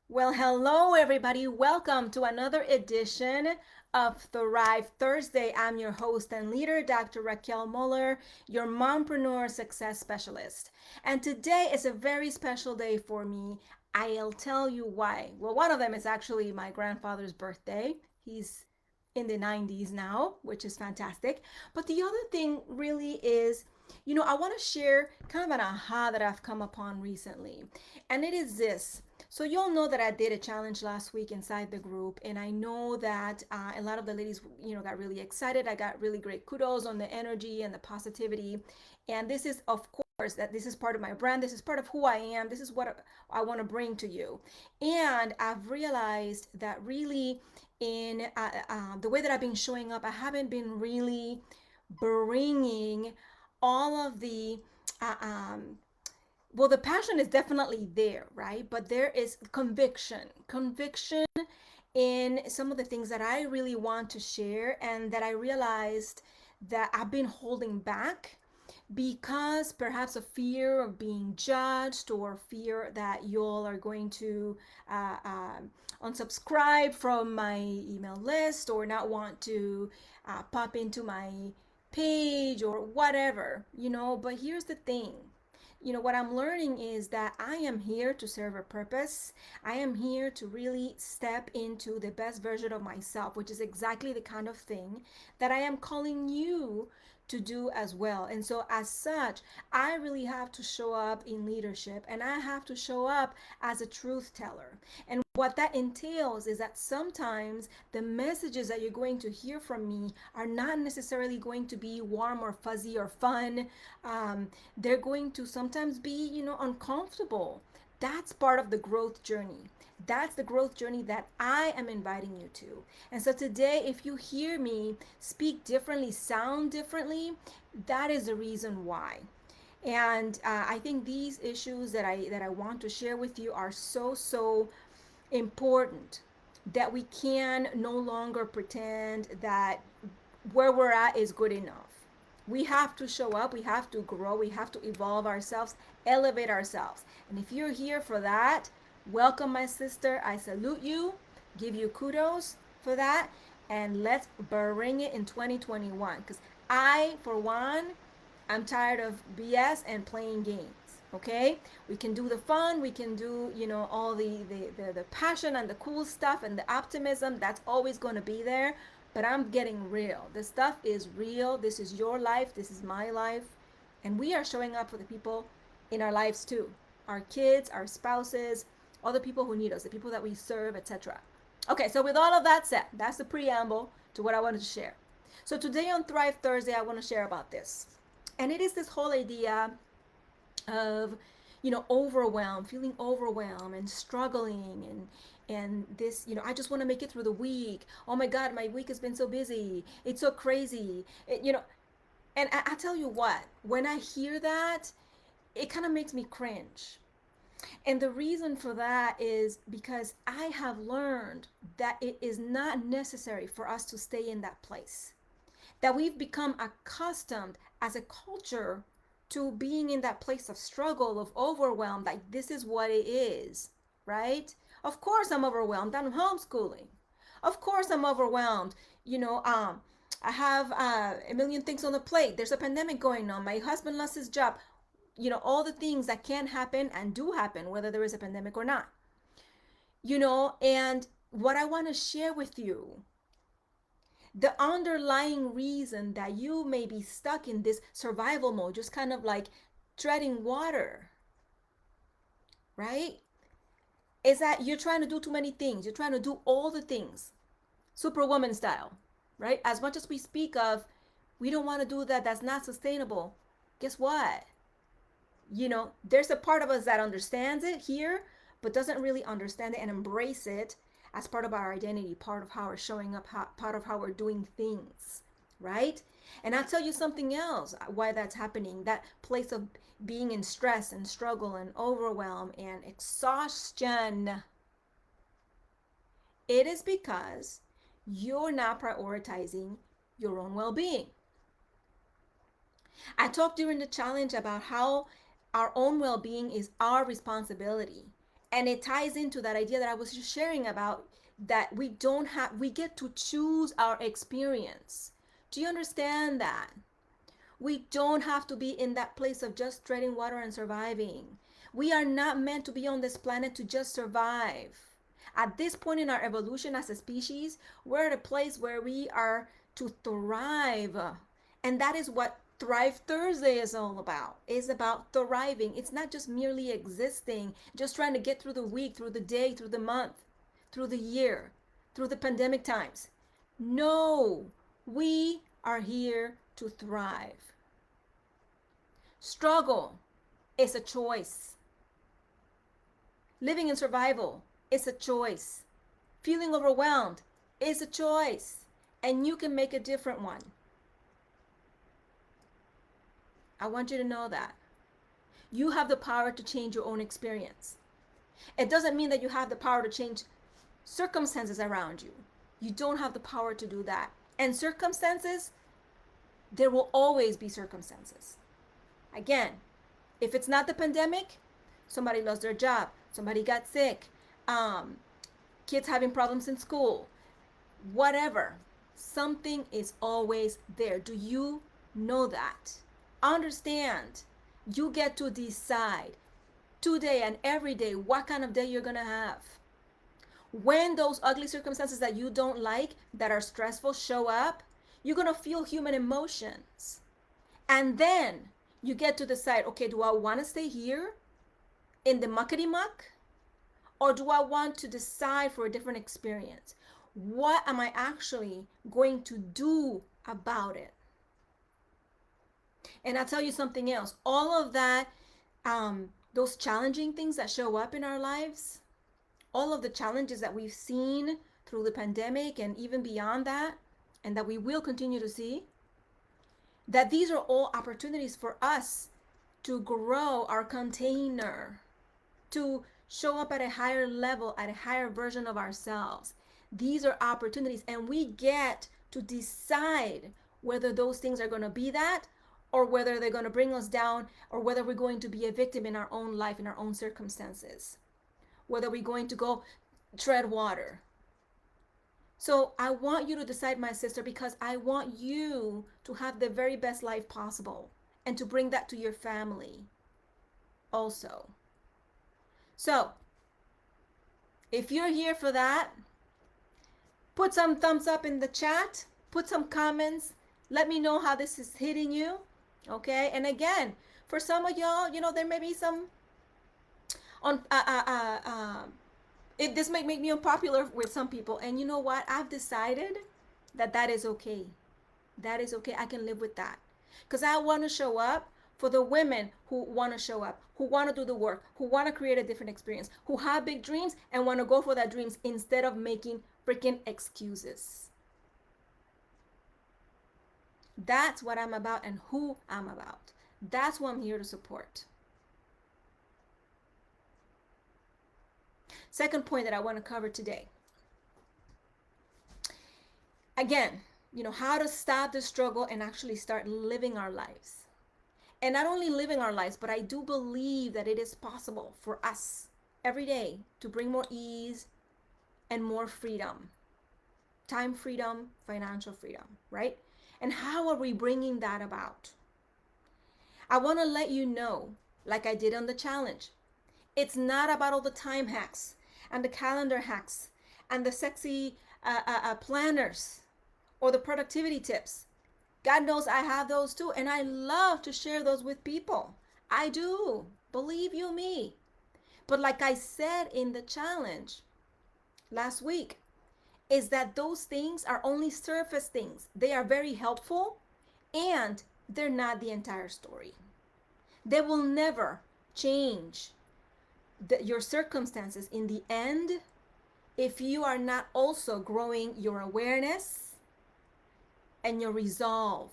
Well, hello, everybody. Welcome to another edition of Thrive Thursday. I'm your host and leader, Dr. Raquel Muller, your mompreneur success specialist. And today is a very special day for me. I'll tell you why. Well, one of them is actually my grandfather's birthday. He's in the 90s now, which is fantastic. But the other thing really is, I want to share kind of an aha that I've come upon recently. And it is this. So you all know that I did a challenge last week inside the group, and I know that a lot of the ladies, got really excited. I got really great kudos on the energy and the positivity, and this is, of course, that this is part of my brand. This is part of who I am. This is what I want to bring to you, and I've realized that really, in the way that I've been showing up, I haven't been really bringing all of the uh, um, well, the passion is definitely there, right? But there is conviction in some of the things that I really want to share, and that I realized that I've been holding back because perhaps of fear of being judged, or fear that y'all are going to unsubscribe from my email list, or not want to pop into my page or whatever, But here's the thing, what I'm learning is that I am here to serve a purpose. I am here to really step into the best version of myself, which is exactly the kind of thing that I am calling you to do as well. And so, as such, I really have to show up in leadership, and I have to show up as a truth teller. And what that entails is that sometimes the messages that you're going to hear from me are not necessarily going to be warm or fuzzy or fun. They're going to sometimes be, uncomfortable. That's part of the growth journey. That's the growth journey that I am inviting you to. And so today, if you hear me speak differently, sound differently, that is the reason why. And I think these issues that I want to share with you are so important, that we can no longer pretend that where we're at is good enough. We have to show up, we have to grow, we have to evolve ourselves, elevate ourselves. And if you're here for that, welcome, my sister. I salute you, give you kudos for that, and let's bring it in 2021. Because I, for one, I'm tired of BS and playing games. Okay, we can do the fun, we can do, all the passion and the cool stuff and the optimism. That's always going to be there, but I'm getting real. This stuff is real. This is your life, this is my life, and we are showing up for the people in our lives too, our kids, our spouses, other people who need us, the people that we serve, etc. Okay, so with all of that said, that's the preamble to what I wanted to share. So today on Thrive Thursday, I want to share about this, and it is this whole idea of, overwhelmed, feeling overwhelmed and struggling, and this, I just want to make it through the week. Oh my God, my week has been so busy, it's so crazy, and I tell you what, when I hear that, it kind of makes me cringe. And the reason for that is because I have learned that it is not necessary for us to stay in that place, that we've become accustomed as a culture to being in that place of struggle, of overwhelm, like this is what it is, right? Of course I'm overwhelmed. I'm homeschooling. Of course I'm overwhelmed. I have a million things on the plate. There's a pandemic going on. My husband lost his job. All the things that can happen and do happen, whether there is a pandemic or not. And what I want to share with you, the underlying reason that you may be stuck in this survival mode, just kind of like treading water, right? Is that you're trying to do too many things. You're trying to do all the things, superwoman style, right? As much as we speak of, we don't want to do that, that's not sustainable. Guess what? There's a part of us that understands it here, but doesn't really understand it and embrace it as part of our identity, part of how we're showing up, part of how we're doing things, right? And I'll tell you something else why that's happening. That place of being in stress and struggle and overwhelm and exhaustion. It is because you're not prioritizing your own well being. I talked during the challenge about how our own well being is our responsibility. And it ties into that idea that I was just sharing about, that we get to choose our experience. Do you understand that? We don't have to be in that place of just treading water and surviving. We are not meant to be on this planet to just survive. At this point in our evolution as a species, we're at a place where we are to thrive. And that is what Thrive Thursday is all about. It's about thriving. It's not just merely existing, just trying to get through the week, through the day, through the month, through the year, through the pandemic times. No, we are here to thrive. Struggle is a choice. Living in survival is a choice. Feeling overwhelmed is a choice. And you can make a different one. I want you to know that. You have the power to change your own experience. It doesn't mean that you have the power to change circumstances around you. You don't have the power to do that. And circumstances, there will always be circumstances. Again, if it's not the pandemic, somebody lost their job, somebody got sick, kids having problems in school, whatever, something is always there. Do you know that? Understand, you get to decide today and every day what kind of day you're going to have. When those ugly circumstances that you don't like, that are stressful, show up, you're going to feel human emotions. And then you get to decide, okay, do I want to stay here in the muckety muck? Or do I want to decide for a different experience? What am I actually going to do about it? And I'll tell you something else. All of that, those challenging things that show up in our lives, all of the challenges that we've seen through the pandemic and even beyond that, and that we will continue to see, that these are all opportunities for us to grow our container, to show up at a higher level, at a higher version of ourselves. These are opportunities, and we get to decide whether those things are going to be that, or whether they're going to bring us down, or whether we're going to be a victim in our own life, in our own circumstances, whether we're going to go tread water. So I want you to decide, my sister, because I want you to have the very best life possible and to bring that to your family also. So if you're here for that, put some thumbs up in the chat, put some comments, let me know how this is hitting you. Okay, and again, for some of y'all, there may be some on this might make me unpopular with some people, and you know what? I've decided that is okay. That is okay. I can live with that, because I want to show up for the women who want to show up, who want to do the work, who want to create a different experience, who have big dreams and want to go for that dreams instead of making freaking excuses. That's what I'm about and who I'm about. That's who I'm here to support. Second point that I want to cover today. Again, how to stop the struggle and actually start living our lives. And not only living our lives, but I do believe that it is possible for us every day to bring more ease and more freedom. Time freedom, financial freedom, right? And how are we bringing that about? I want to let you know, like I did on the challenge, it's not about all the time hacks and the calendar hacks and the sexy planners or the productivity tips. God knows I have those too, and I love to share those with people. I do, believe you me. But like I said in the challenge last week, is that those things are only surface things. They are very helpful, and they're not the entire story. They will never change your circumstances in the end if you are not also growing your awareness and your resolve.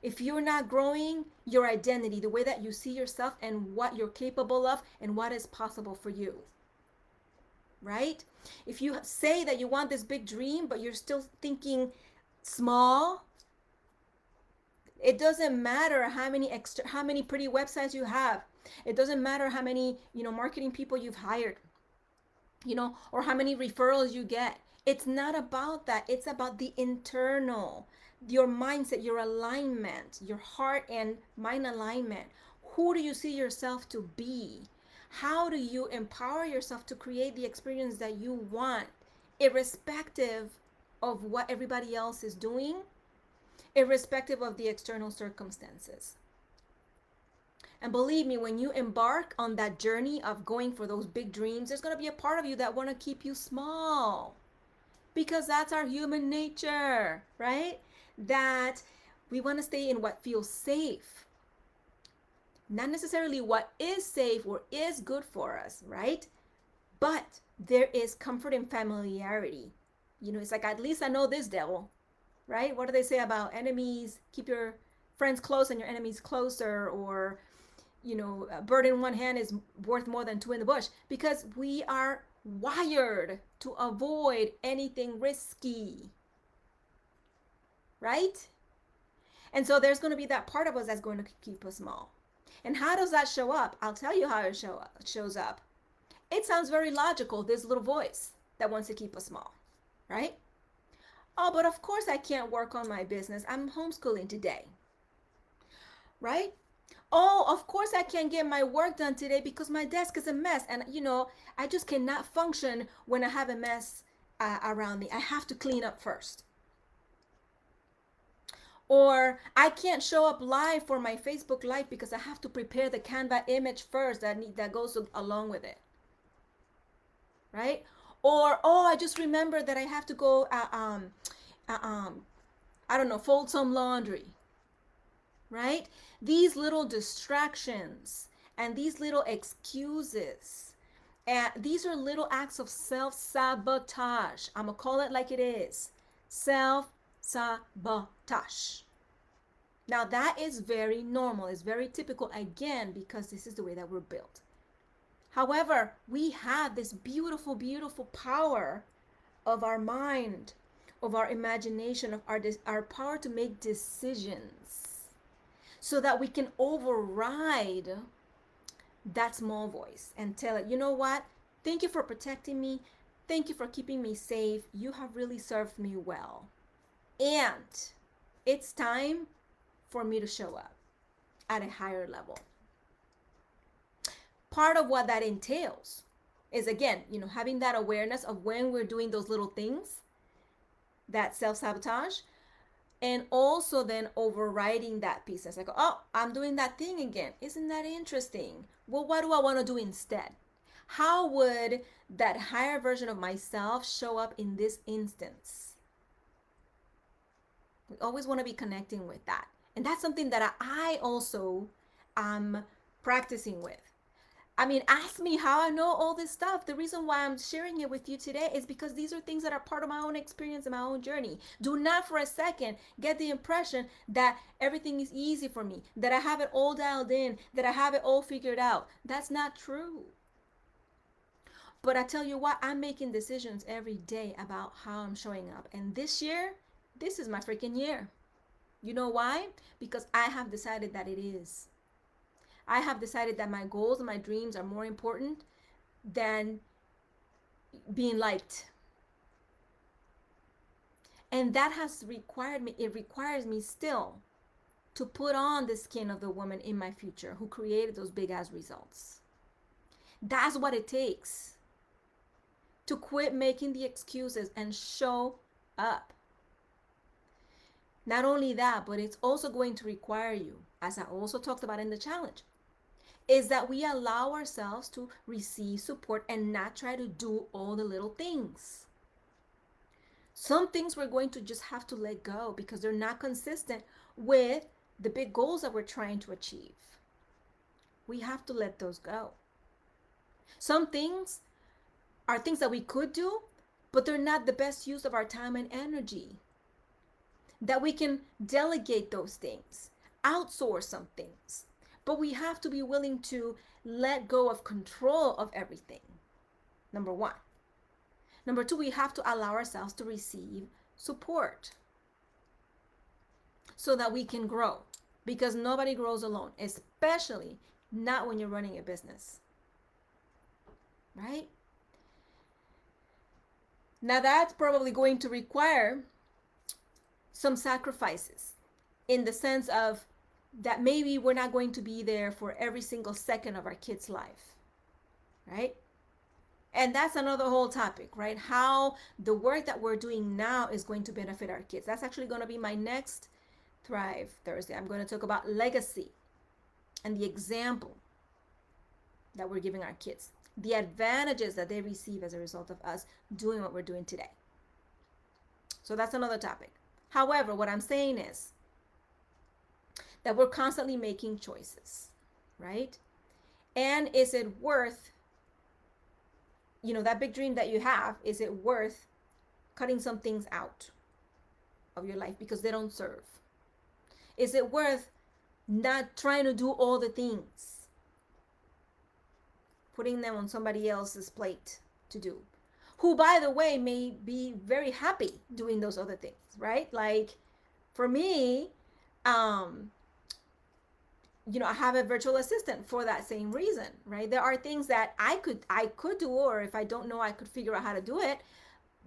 If you're not growing your identity, the way that you see yourself and what you're capable of and what is possible for you, right? If you say that you want this big dream, but you're still thinking small, it doesn't matter how many pretty websites you have. It doesn't matter how many, marketing people you've hired, or how many referrals you get. It's not about that. It's about the internal, your mindset, your alignment, your heart and mind alignment. Who do you see yourself to be? How do you empower yourself to create the experience that you want, irrespective of what everybody else is doing, irrespective of the external circumstances? And believe me, when you embark on that journey of going for those big dreams, there's going to be a part of you that want to keep you small, because that's our human nature, right? That we want to stay in what feels safe, not necessarily what is safe or is good for us, right? But there is comfort in familiarity. It's like, at least I know this devil, right? What do they say about enemies? Keep your friends close and your enemies closer, or a bird in one hand is worth more than two in the bush, because we are wired to avoid anything risky, right? And so there's going to be that part of us that's going to keep us small. And how does that show up? I'll tell you how it shows up. It sounds very logical, this little voice that wants to keep us small, right? Oh, but of course I can't work on my business. I'm homeschooling today, right? Oh, of course I can't get my work done today because my desk is a mess. And, I just cannot function when I have a mess around me. I have to clean up first. Or I can't show up live for my Facebook Live because I have to prepare the Canva image first that goes along with it. Right? Or, oh, I just remember that I have to go, I don't know, fold some laundry. Right? These little distractions and these little excuses, and these are little acts of self-sabotage. I'm going to call it like it is. Self-sabotage. Now that is very normal. It's very typical, again, because this is the way that we're built. However, we have this beautiful, beautiful power of our mind, of our imagination, of our power to make decisions, so that we can override that small voice and tell it, you know what? Thank you for protecting me. Thank you for keeping me safe. You have really served me well. And it's time for me to show up at a higher level. Part of what that entails is, again, having that awareness of when we're doing those little things, that self-sabotage, and also then overriding that piece. It's like, oh, I'm doing that thing again. Isn't that interesting? Well, what do I want to do instead? How would that higher version of myself show up in this instance? We always want to be connecting with that. And that's something that I also am practicing with. I mean, ask me how I know all this stuff. The reason why I'm sharing it with you today is because these are things that are part of my own experience and my own journey. Do not for a second get the impression that everything is easy for me, that I have it all dialed in, that I have it all figured out. That's not true. But I tell you what, I'm making decisions every day about how I'm showing up. And this year, this is my freaking year. You know why? Because I have decided that it is. I have decided that my goals and my dreams are more important than being liked. And that has required me, it requires me still to put on the skin of the woman in my future who created those big ass results. That's what it takes to quit making the excuses and show up. Not only that, but it's also going to require you, as I also talked about in the challenge, is that we allow ourselves to receive support and not try to do all the little things. Some things we're going to just have to let go because they're not consistent with the big goals that we're trying to achieve. We have to let those go. Some things are things that we could do, but they're not the best use of our time and energy. That we can delegate those things, outsource some things. But we have to be willing to let go of control of everything. Number one. Number two, we have to allow ourselves to receive support so that we can grow, because nobody grows alone, especially not when you're running a business, right? Now, that's probably going to require some sacrifices in the sense of that maybe we're not going to be there for every single second of our kid's life, right? And that's another whole topic, right? How the work that we're doing now is going to benefit our kids. That's actually going to be my next Thrive Thursday. I'm going to talk about legacy and the example that we're giving our kids, the advantages that they receive as a result of us doing what we're doing today. So that's another topic. However, what I'm saying is that we're constantly making choices, right? And is it worth, that big dream that you have, is it worth cutting some things out of your life because they don't serve? Is it worth not trying to do all the things, putting them on somebody else's plate to do, who, by the way, may be very happy doing those other things, right? Like for me, I have a virtual assistant for that same reason, right? There are things that I could do, or if I don't know, I could figure out how to do it.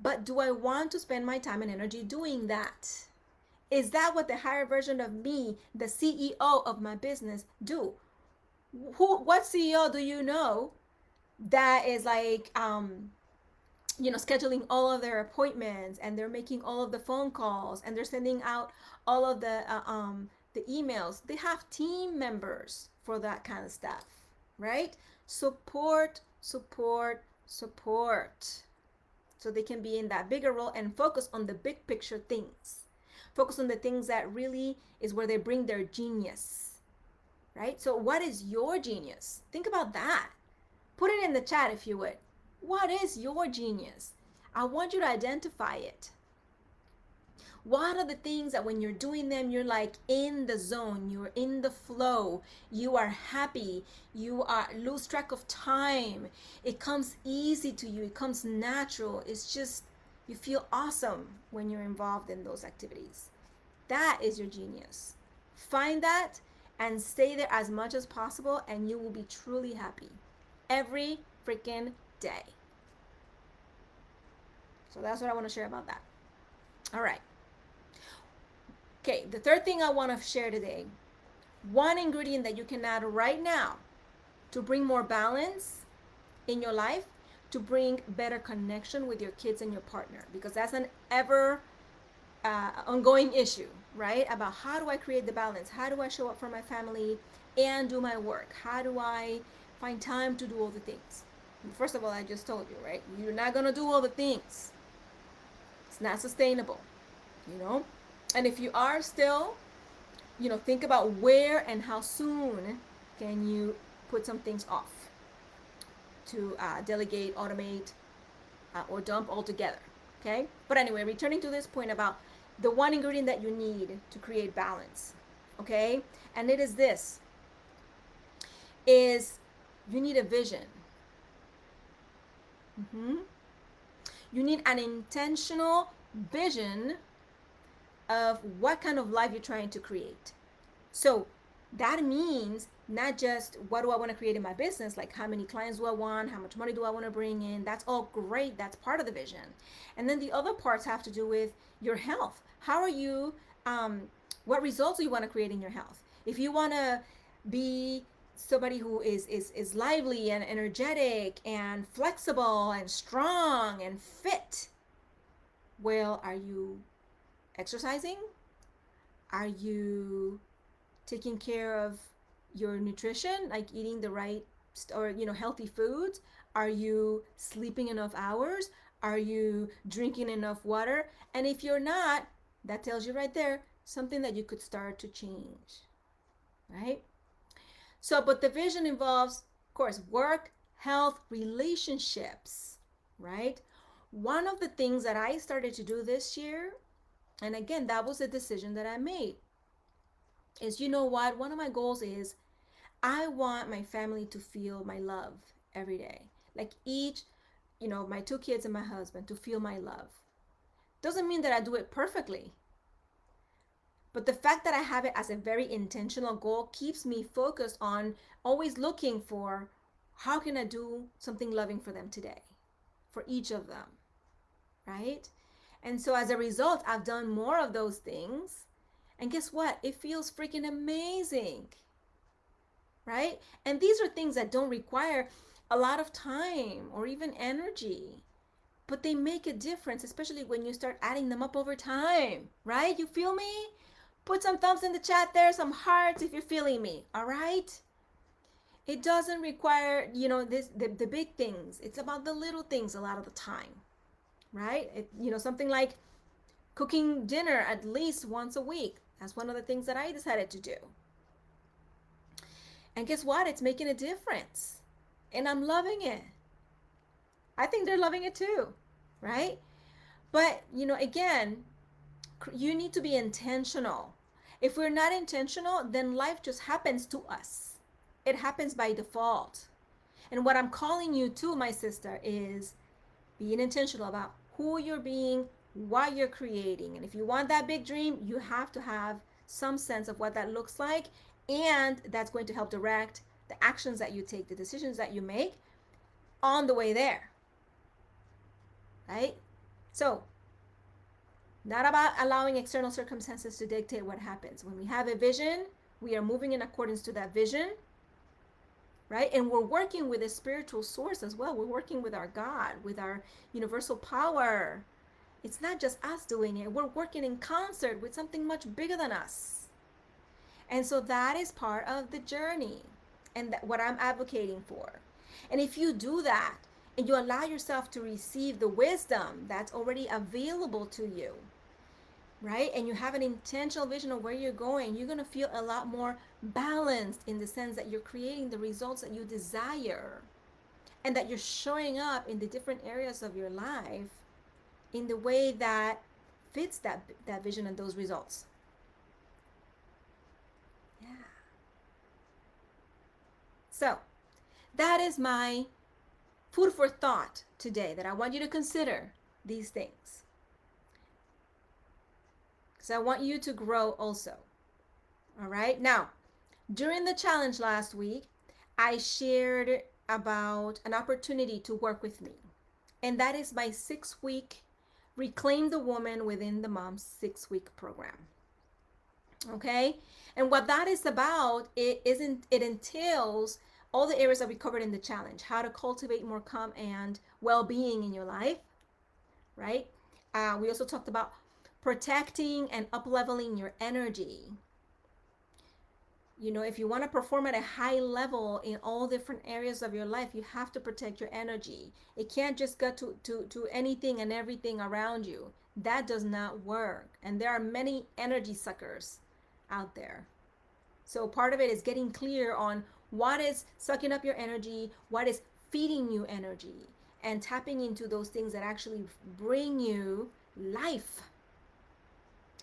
But do I want to spend my time and energy doing that? Is that what the higher version of me, the CEO of my business, do? What CEO do you know that is like scheduling all of their appointments, and they're making all of the phone calls, and they're sending out all of the emails? They have team members for that kind of stuff, right? Support, support, support, so they can be in that bigger role and focus on the big picture things. Focus on the things that really is where they bring their genius, right? So what is your genius? Think about that. Put it in the chat if you would. What is your genius? I want you to identify it. What are the things that when you're doing them, you're like in the zone, you're in the flow, you are happy, you are lose track of time. It comes easy to you, it comes natural. It's just, you feel awesome when you're involved in those activities. That is your genius. Find that and stay there as much as possible, and you will be truly happy every freaking day. So that's what I want to share about that. All right. Okay, the third thing I want to share today, one ingredient that you can add right now to bring more balance in your life, to bring better connection with your kids and your partner, because that's an ever ongoing issue, right? About how do I create the balance? How do I show up for my family and do my work? How do I find time to do all the things? First of all, I just told you, right? You're not going to do all the things. It's not sustainable, And if you are still, think about where and how soon can you put some things off to delegate, automate, or dump altogether, okay? But anyway, returning to this point about the one ingredient that you need to create balance, okay? And it is this, is you need a vision. You need an intentional vision of what kind of life you're trying to create. So that means not just what do I want to create in my business, like how many clients do I want, how much money do I want to bring in. That's all great. That's part of the vision. And then the other parts have to do with your health. How are you, what results do you want to create in your health? If you want to be somebody who is lively and energetic and flexible and strong and fit, well, are you exercising? Are you taking care of your nutrition, like eating the right or healthy foods? Are you sleeping enough hours? Are you drinking enough water? And if you're not, that tells you right there something that you could start to change, right? So, but the vision involves, of course, work, health, relationships, right? One of the things that I started to do this year, and again, that was a decision that I made, is what? One of my goals is I want my family to feel my love every day. Like each, my two kids and my husband to feel my love. Doesn't mean that I do it perfectly. But the fact that I have it as a very intentional goal keeps me focused on always looking for how can I do something loving for them today, for each of them, right? And so as a result, I've done more of those things. And guess what? It feels freaking amazing, right? And these are things that don't require a lot of time or even energy, but they make a difference, especially when you start adding them up over time, right? You feel me? Put some thumbs in the chat there, some hearts if you're feeling me, all right? It doesn't require, the big things. It's about the little things a lot of the time, right? Something like cooking dinner at least once a week. That's one of the things that I decided to do. And guess what? It's making a difference. And I'm loving it. I think they're loving it too, right? But, again, you need to be intentional. If we're not intentional, then life just happens to us. It happens by default. And what I'm calling you to, my sister, is being intentional about who you're being, what you're creating. And if you want that big dream, you have to have some sense of what that looks like. And that's going to help direct the actions that you take, the decisions that you make on the way there. Right? So, not about allowing external circumstances to dictate what happens. When we have a vision, we are moving in accordance to that vision, right? And we're working with a spiritual source as well. We're working with our God, with our universal power. It's not just us doing it. We're working in concert with something much bigger than us. And so that is part of the journey and what I'm advocating for. And if you do that and you allow yourself to receive the wisdom that's already available to you, right? And you have an intentional vision of where you're going, you're going to feel a lot more balanced in the sense that you're creating the results that you desire and that you're showing up in the different areas of your life in the way that fits that vision and those results. Yeah. So that is my food for thought today, that I want you to consider these things, because I want you to grow also. All right. Now, during the challenge last week, I shared about an opportunity to work with me. And that is my 6-week Reclaim the Woman Within the Mom 6-week program. Okay. And what that is about, it entails all the areas that we covered in the challenge: how to cultivate more calm and well-being in your life, right? We also talked about protecting and up-leveling your energy. If you want to perform at a high level in all different areas of your life, you have to protect your energy. It can't just go to anything and everything around you. That does not work. And there are many energy suckers out there. So part of it is getting clear on what is sucking up your energy, what is feeding you energy, and tapping into those things that actually bring you life,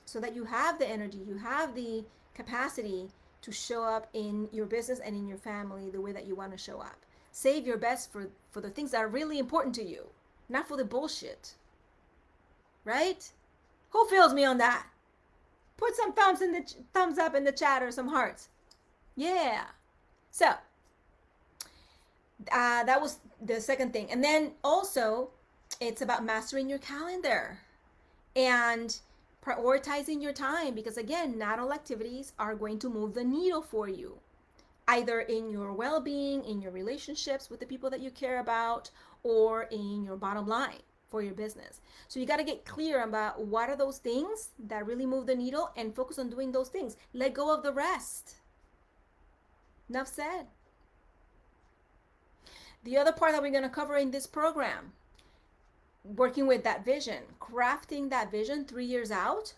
so that you have the energy, you have the capacity to show up in your business and in your family the way that you want to show up. Save your best for the things that are really important to you, not for the bullshit. Right? Who feels me on that? Put some thumbs up in the chat or some hearts. Yeah. So that was the second thing. And then also, it's about mastering your calendar and prioritizing your time, because again, not all activities are going to move the needle for you, either in your well-being, in your relationships with the people that you care about, or in your bottom line for your business. So you got to get clear about what are those things that really move the needle and focus on doing those things. Let go of the rest. Enough said. The other part that we're going to cover in this program, working with that vision, crafting that vision 3 years out.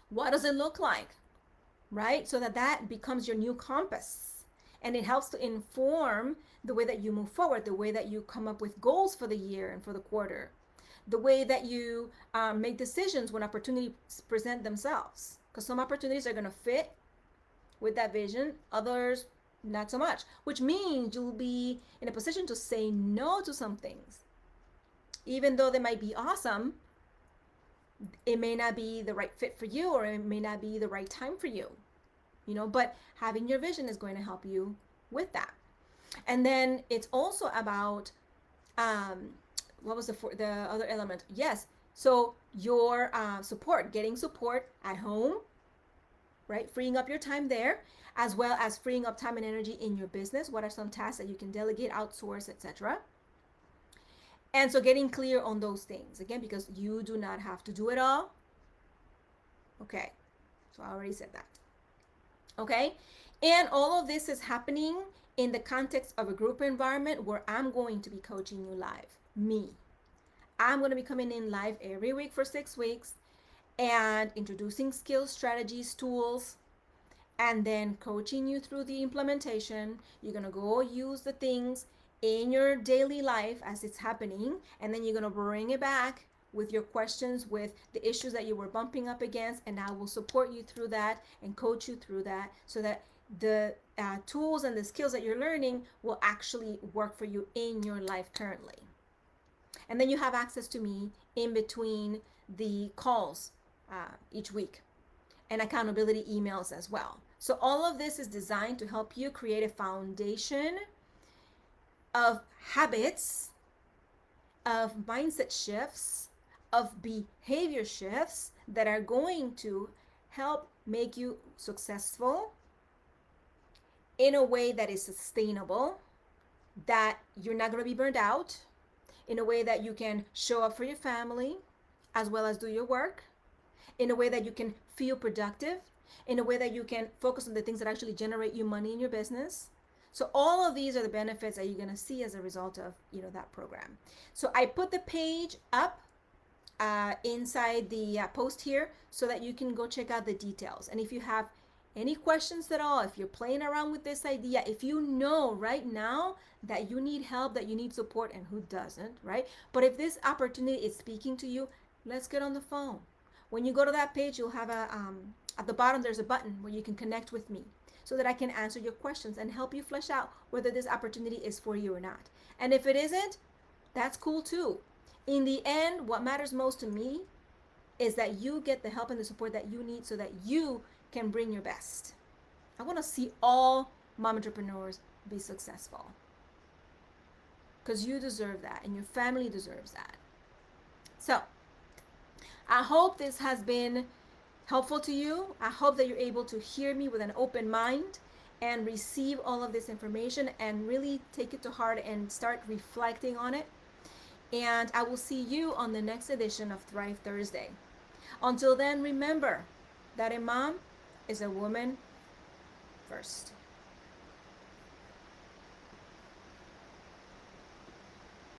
What does it look like, right? So that becomes your new compass, and it helps to inform the way that you move forward, the way that you come up with goals for the year and for the quarter, the way that you make decisions when opportunities present themselves, because some opportunities are going to fit with that vision, others not so much, which means you'll be in a position to say no to some things, even though they might be awesome. It may not be the right fit for you, or it may not be the right time for you, but having your vision is going to help you with that. And then it's also about, um, what was the other element? Yes. So your support, getting support at home, right? Freeing up your time there, as well as freeing up time and energy in your business. What are some tasks that you can delegate, outsource, etc.? And so getting clear on those things, again, because you do not have to do it all. Okay, so I already said that. Okay, and all of this is happening in the context of a group environment where I'm going to be coaching you live. I'm going to be coming in live every week for 6 weeks and introducing skills, strategies, tools, and then coaching you through the implementation. You're going to go use the things in your daily life as it's happening, and then you're going to bring it back with your questions, with the issues that you were bumping up against, and I will support you through that and coach you through that, so that the tools and the skills that you're learning will actually work for you in your life currently. And then you have access to me in between the calls each week, and accountability emails as well. So all of this is designed to help you create a foundation of habits, of mindset shifts, of behavior shifts that are going to help make you successful in a way that is sustainable, that you're not going to be burned out, in a way that you can show up for your family as well as do your work, in a way that you can feel productive, in a way that you can focus on the things that actually generate you money in your business. So all of these are the benefits that you're going to see as a result of that program. So I put the page up inside the post here so that you can go check out the details. And if you have any questions at all, if you're playing around with this idea, if you know right now that you need help, that you need support, and who doesn't, right? But if this opportunity is speaking to you, let's get on the phone. When you go to that page, you'll have at the bottom, there's a button where you can connect with me so that I can answer your questions and help you flesh out whether this opportunity is for you or not. And if it isn't, that's cool too. In the end, what matters most to me is that you get the help and the support that you need so that you can bring your best. I want to see all mom entrepreneurs be successful, because you deserve that and your family deserves that. So I hope this has been helpful to you. I hope that you're able to hear me with an open mind and receive all of this information and really take it to heart and start reflecting on it. And I will see you on the next edition of Thrive Thursday. Until then, remember that a mom is a woman first.